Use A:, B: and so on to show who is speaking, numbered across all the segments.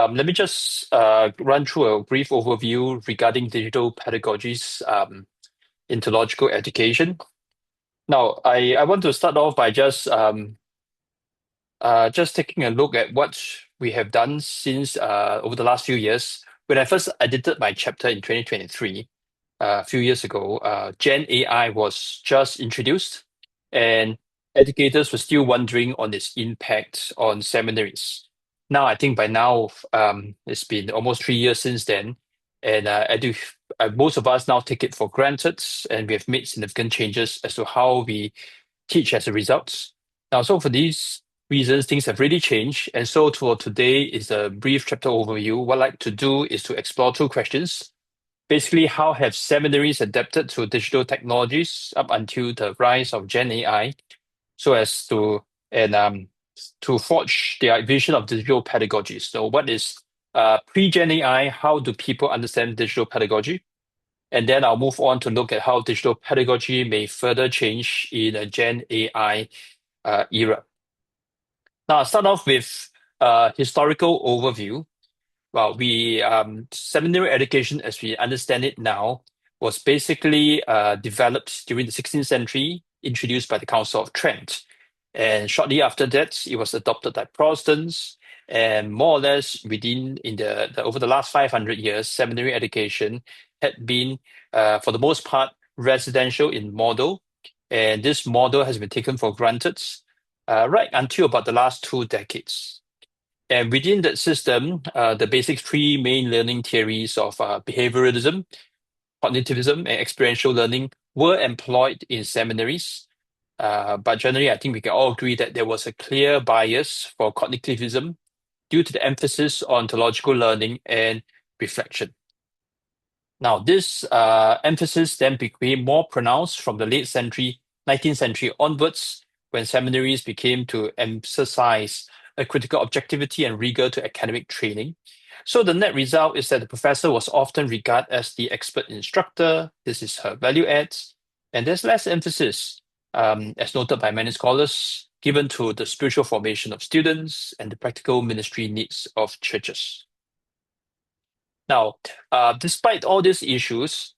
A: Let me just run through a brief overview regarding digital pedagogies in theological education. Now, I want to start off by just taking a look at what we have done since over the last few years. When I first edited my chapter in 2023, a few years ago, Gen AI was just introduced, and educators were still wondering on its impact on seminaries. Now, I think by now, it's been almost 3 years since then, and most of us now take it for granted, and we have made significant changes as to how we teach as a result. Now, so for these reasons, things have really changed. And so for today is a brief chapter overview. What I'd like to do is to explore two questions. Basically, how have seminaries adapted to digital technologies up until the rise of Gen AI, so as to forge their vision of digital pedagogy. So, what is pre-Gen AI? How do people understand digital pedagogy? And then I'll move on to look at how digital pedagogy may further change in a Gen AI era. Now, I'll start off with a historical overview. Well, seminary education, as we understand it now, was basically developed during the 16th century, introduced by the Council of Trent. And shortly after that, it was adopted by Protestants. And more or less over the last 500 years, seminary education had been, for the most part, residential in model. And this model has been taken for granted right until about the last 2 decades. And within that system, the basic three main learning theories of behavioralism, cognitivism, and experiential learning were employed in seminaries. But generally, I think we can all agree that there was a clear bias for cognitivism due to the emphasis on theological learning and reflection. Now, this emphasis then became more pronounced from the late 19th century onwards, when seminaries became to emphasize a critical objectivity and rigor to academic training. So the net result is that the professor was often regarded as the expert instructor. This is her value add, and there's less emphasis, as noted by many scholars, given to the spiritual formation of students and the practical ministry needs of churches. Now, despite all these issues,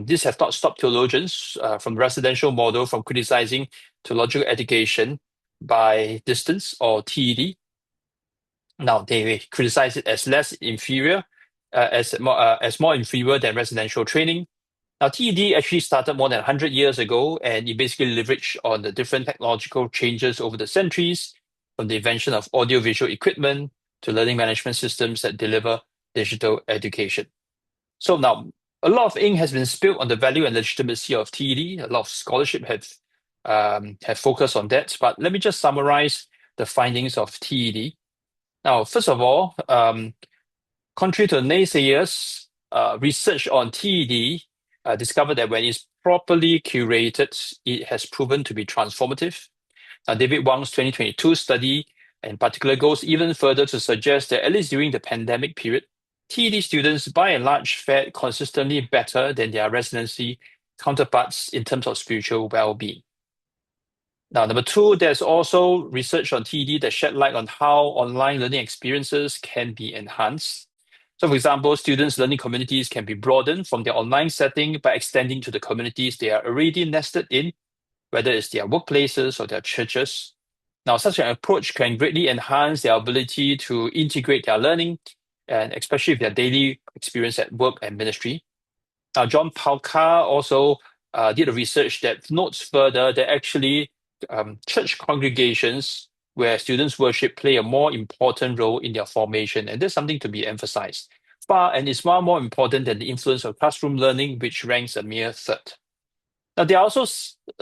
A: this has not stopped theologians from the residential model from criticizing theological education by distance or TED. Now, they criticize it as less inferior, as more inferior than residential training. Now, TED actually started more than 100 years ago, and it basically leveraged on the different technological changes over the centuries, from the invention of audiovisual equipment to learning management systems that deliver digital education. So now, a lot of ink has been spilled on the value and legitimacy of TED. A lot of scholarship have focused on that. But let me just summarize the findings of TED. Now, first of all, contrary to the naysayers, research on TED discovered that when it's properly curated, it has proven to be transformative. David Wang's 2022 study in particular goes even further to suggest that at least during the pandemic period, TED students by and large fared consistently better than their residency counterparts in terms of spiritual well-being. Now, number two, there's also research on TED that shed light on how online learning experiences can be enhanced. So, for example, students' learning communities can be broadened from their online setting by extending to the communities they are already nested in, whether it's their workplaces or their churches. Now, such an approach can greatly enhance their ability to integrate their learning, and especially with their daily experience at work and ministry. Now, John Palka also did a research that notes further that actually church congregations where students worship play a more important role in their formation, and there's something to be emphasized. It's far more important than the influence of classroom learning, which ranks a mere third. Now, there are also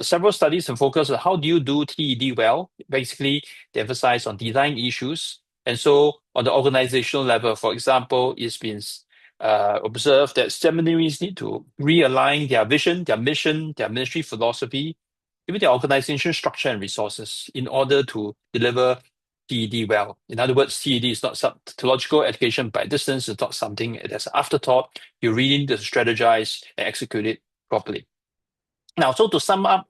A: several studies that focus on how do you do TED well. Basically, they emphasize on design issues. And so on the organizational level, for example, it's been observed that seminaries need to realign their vision, their mission, their ministry philosophy, even their organization structure and resources in order to deliver TED well. In other words, TED is not theological education by distance. It's not something that's an afterthought. You really need to strategize and execute it properly. Now, so to sum up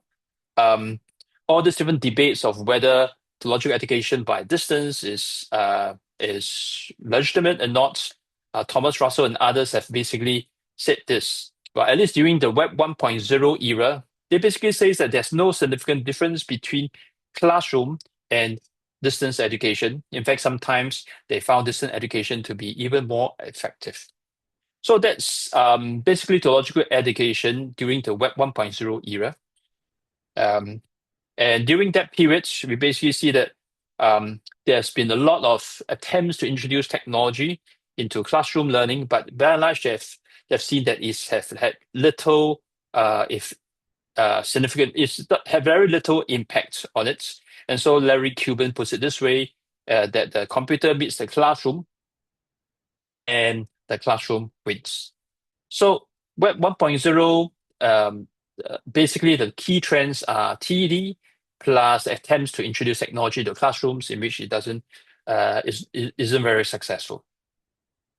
A: all these different debates of whether theological education by distance is legitimate and not. Thomas Russell and others have basically said this. But at least during the Web 1.0 era, they basically say that there's no significant difference between classroom and distance education. In fact, sometimes they found distance education to be even more effective. So that's basically theological education during the Web 1.0 era. And during that period, we basically see that there's been a lot of attempts to introduce technology into classroom learning, but by and large, they've seen that it has had little, if significant, it's have very little impact on it. And so Larry Cuban puts it this way, that the computer meets the classroom and the classroom wins. So Web 1.0, basically the key trends are TED plus attempts to introduce technology to classrooms in which it isn't very successful.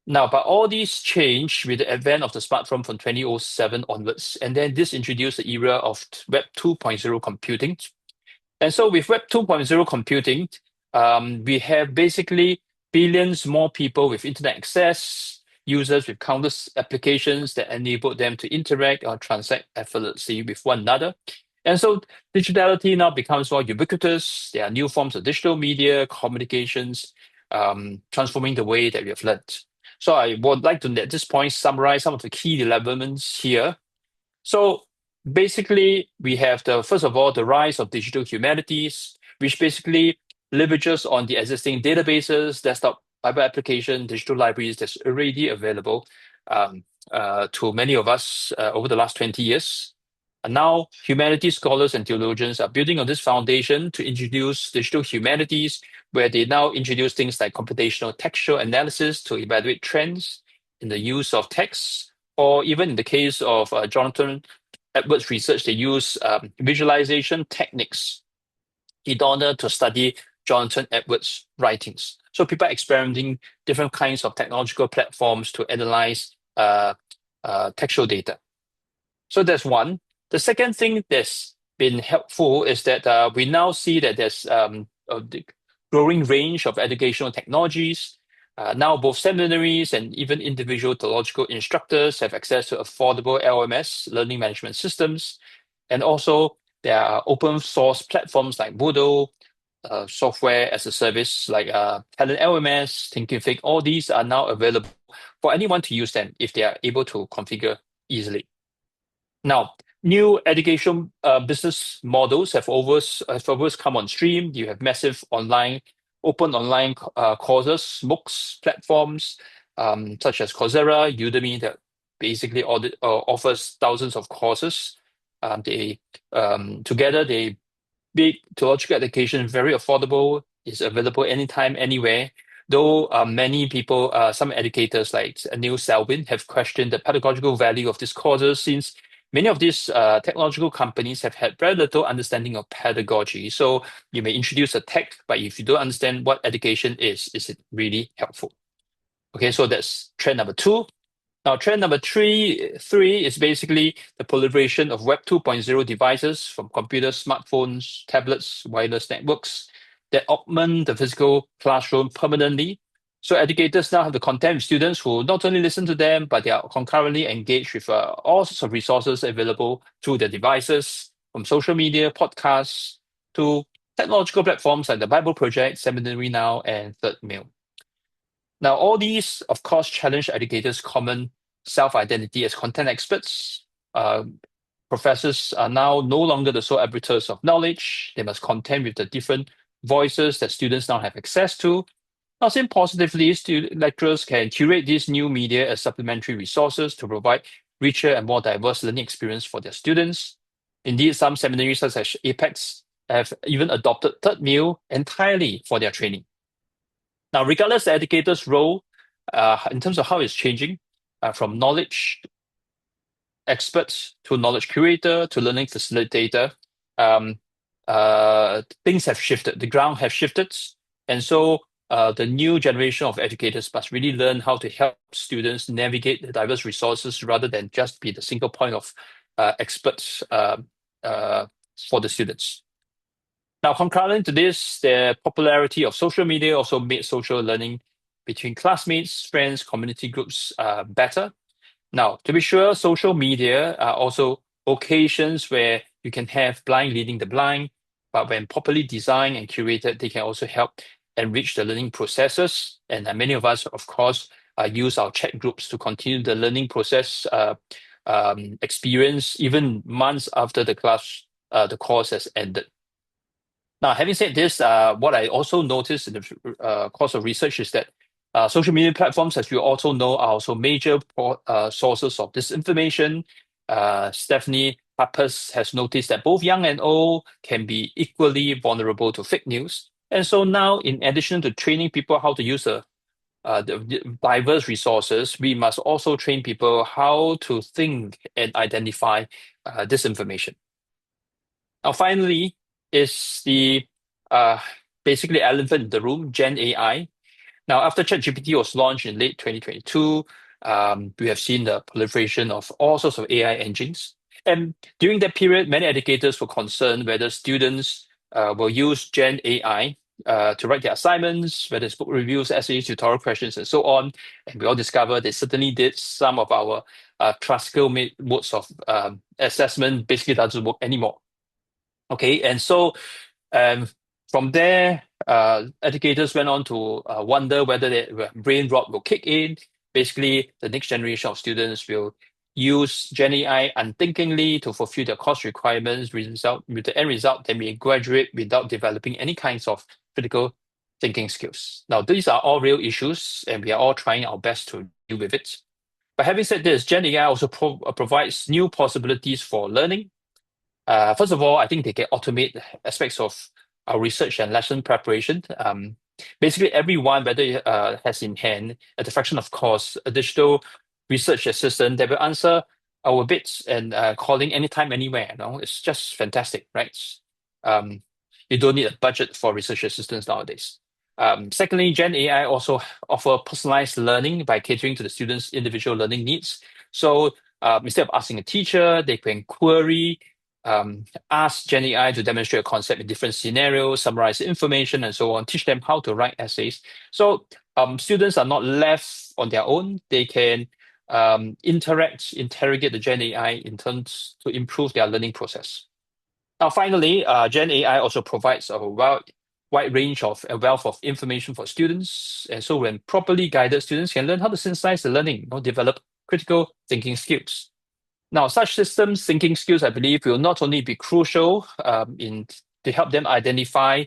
A: Now, but all these changed with the advent of the smartphone from 2007 onwards, and then this introduced the era of Web 2.0 computing. And so with Web 2.0 computing, we have basically billions more people with internet access, users with countless applications that enable them to interact or transact effortlessly with one another. And so digitality now becomes more ubiquitous. There are new forms of digital media, communications, transforming the way that we have learned. So I would like to, at this point, summarize some of the key developments here. So basically, we have first of all, the rise of digital humanities, which basically leverages on the existing databases, desktop Bible application, digital libraries that's already available to many of us over the last 20 years. And now, humanities scholars and theologians are building on this foundation to introduce digital humanities, where they now introduce things like computational textual analysis to evaluate trends in the use of text, or even in the case of Jonathan Edwards' research, they use visualization techniques in order to study Jonathan Edwards' writings. So people are experimenting different kinds of technological platforms to analyze textual data. So that's one. The second thing that's been helpful is that we now see that there's a growing range of educational technologies. Now both seminaries and even individual theological instructors have access to affordable LMS, learning management systems. And also there are open source platforms like Moodle, software as a service like Talent LMS, Thinkific. All these are now available for anyone to use them if they are able to configure easily. Now, new education business models have always come on stream. You have massive open online courses, MOOCs, platforms such as Coursera, Udemy that basically offers thousands of courses. Together they make theological education very affordable. It's available anytime, anywhere. Though many people, some educators like Neil Selwyn, have questioned the pedagogical value of these courses since many of these technological companies have had very little understanding of pedagogy. So you may introduce a tech, but if you don't understand what education is it really helpful? Okay, so that's trend number two. Now, trend number three is basically the proliferation of Web 2.0 devices from computers, smartphones, tablets, wireless networks that augment the physical classroom permanently. So educators now have to contend with students who not only listen to them, but they are concurrently engaged with all sorts of resources available through their devices, from social media, podcasts, to technological platforms like the Bible Project, Seminary Now, and Third Mill. Now, all these, of course, challenge educators' common self-identity as content experts. Professors are now no longer the sole arbiters of knowledge. They must contend with the different voices that students now have access to. Now, seen positively, lecturers can curate these new media as supplementary resources to provide richer and more diverse learning experience for their students. Indeed, some seminaries such as Apex have even adopted Third Mill entirely for their training. Now, regardless the educator's role, in terms of how it's changing, from knowledge expert to knowledge curator to learning facilitator, things have shifted. The ground has shifted. And so the new generation of educators must really learn how to help students navigate the diverse resources rather than just be the single point of experts for the students. Now, concurrent to this, the popularity of social media also made social learning between classmates, friends, community groups better. Now, to be sure, social media are also occasions where you can have blind leading the blind, but when properly designed and curated, they can also help enrich the learning processes. And many of us, of course, use our chat groups to continue the learning process experience even months after the course has ended. Now, having said this, what I also noticed in the course of research is that social media platforms, as you also know, are also major sources of disinformation. Stephanie Pappas has noticed that both young and old can be equally vulnerable to fake news. And so now, in addition to training people how to use the diverse resources, we must also train people how to think and identify disinformation. Now, finally, is the uh, basically elephant in the room, Gen AI. Now, after ChatGPT was launched in late 2022, we have seen the proliferation of all sorts of AI engines. And during that period, many educators were concerned whether students will use Gen AI to write their assignments, whether it's book reviews, essays, tutorial questions, and so on. And we all discovered they certainly did. Some of our classical modes of assessment basically doesn't work anymore. Okay, and so um, from there, educators went on to wonder whether the brain rot will kick in. Basically, the next generation of students will use Gen AI unthinkingly to fulfill their course requirements, with the end result, they may graduate without developing any kinds of critical thinking skills. Now, these are all real issues, and we are all trying our best to deal with it. But having said this, Gen AI also provides new possibilities for learning. First of all, I think they can automate aspects of our research and lesson preparation. Basically, everyone, whether has in hand, at the fraction of cost, a digital research assistant that will answer our bits and calling anytime, anywhere. It's just fantastic, right? Um, you don't need a budget for research assistants nowadays. Secondly, Gen AI also offer personalized learning by catering to the students' individual learning needs. So instead of asking a teacher, they can query ask Gen AI to demonstrate a concept in different scenarios, summarize information, and so on, teach them how to write essays. So students are not left on their own. They can interrogate the Gen AI in terms to improve their learning process. Now, finally, Gen AI also provides wide range of a wealth of information for students. And so when properly guided, students can learn how to synthesize the learning, develop critical thinking skills. Now, such systems thinking skills, I believe, will not only be crucial in to help them identify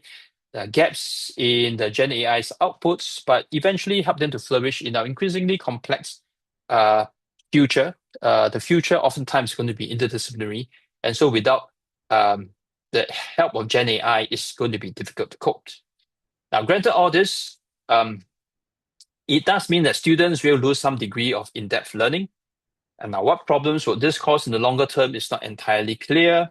A: gaps in the Gen AI's outputs, but eventually help them to flourish in our increasingly complex uh, future. The future oftentimes is going to be interdisciplinary, and so without the help of Gen AI, it's going to be difficult to cope. Now, granted all this, it does mean that students will lose some degree of in-depth learning. And now, what problems would this cause in the longer term is not entirely clear.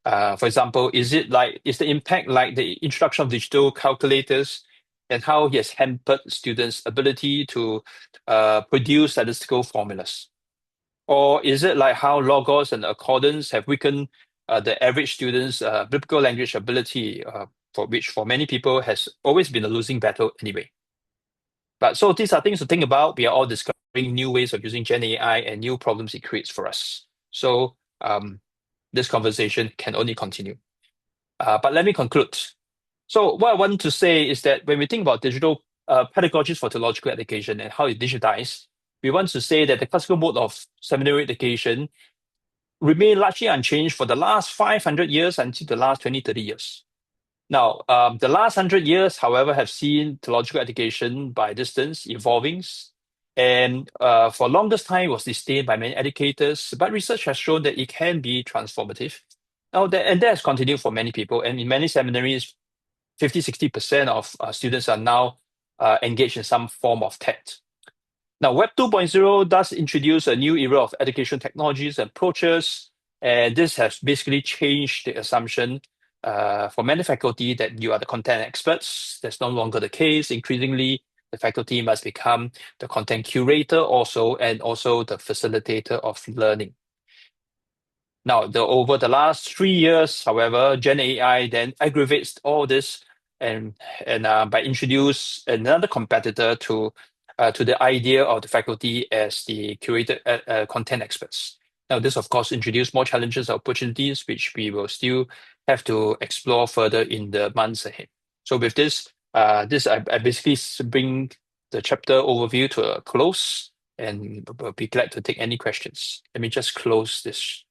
A: For example, is the impact like the introduction of digital calculators and how it has hampered students' ability to produce statistical formulas? Or is it like how logos and accordance have weakened the average student's biblical language ability, for which for many people has always been a losing battle anyway? But so these are things to think about. We are all discovering new ways of using Gen AI and new problems it creates for us. So this conversation can only continue. But let me conclude. So what I want to say is that when we think about digital pedagogies for theological education and how it digitized, we want to say that the classical mode of seminary education remained largely unchanged for the last 500 years until the last 20, 30 years. Now, the last 100 years, however, have seen theological education by distance evolving, and for longest time was disdained by many educators, but research has shown that it can be transformative. Now, and that has continued for many people, and in many seminaries, 50, 60% of students are now engaged in some form of TED. Now, Web 2.0 does introduce a new era of education technologies and approaches, and this has basically changed the assumption for many faculty that you are the content experts. That's no longer the case. Increasingly, the faculty must become the content curator also, and also the facilitator of learning. Now, over the last 3 years, however, Gen AI then aggravates all this and by introduce another competitor to the idea of the faculty as the curated content experts. Now, this of course introduced more challenges and opportunities, which we will still have to explore further in the months ahead. So with this, I basically bring the chapter overview to a close, and will be glad to take any questions. Let me just close this